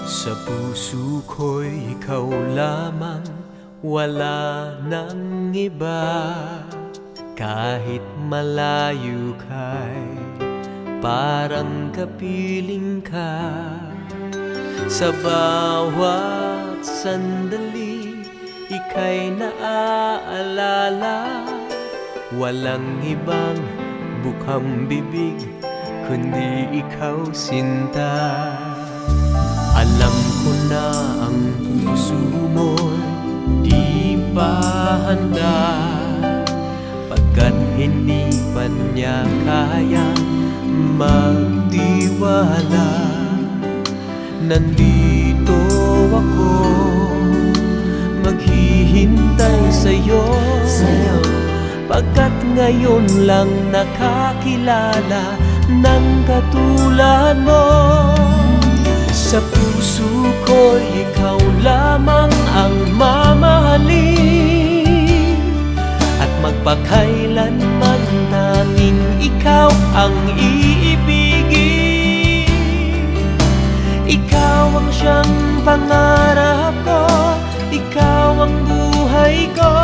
Sa puso ko'y ikaw lamang, wala nang iba. Kahit malayo ka'y parang kapiling ka. Sa bawat sandali, ika'y naaalala. Walang ibang bukang bibig, kundi ikaw sinta. Alam ko na ang puso mo'y di pa handa, pagkat hindi pa niya kayang magtiwala. Nandito ako, maghihintay sa'yo, pagkat ngayon lang nakakilala ng katulad mo. Sa puso ko'y ikaw lamang ang mamahalin, at magpakailanman tanging ikaw ang iibigin. Ikaw ang siyang pangarap ko, ikaw ang buhay ko,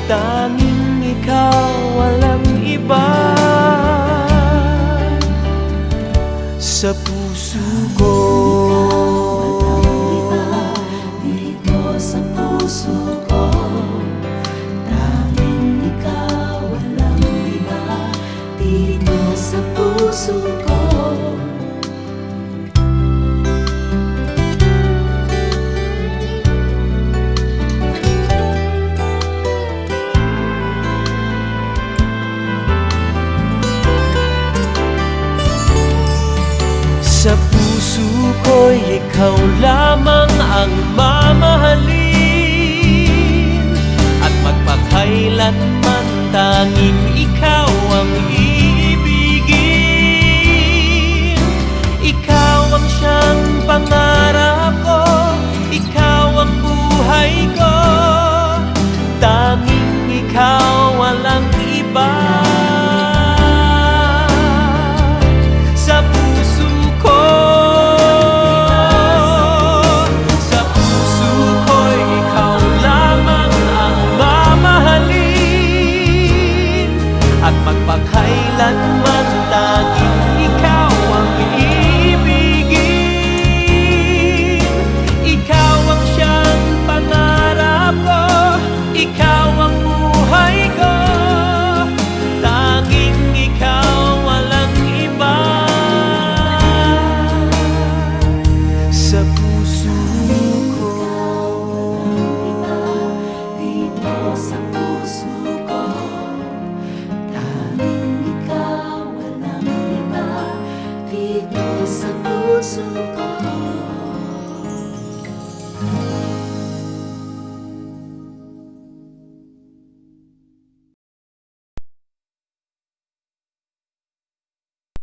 tanging ikaw, walang iba. Sa puso ko, dito sa puso ko, tanging ikaw, walang iba. Dito sa puso ko. sa puso ko'y ikaw lamang ang mamahalin, at magpakailanman tanging ikaw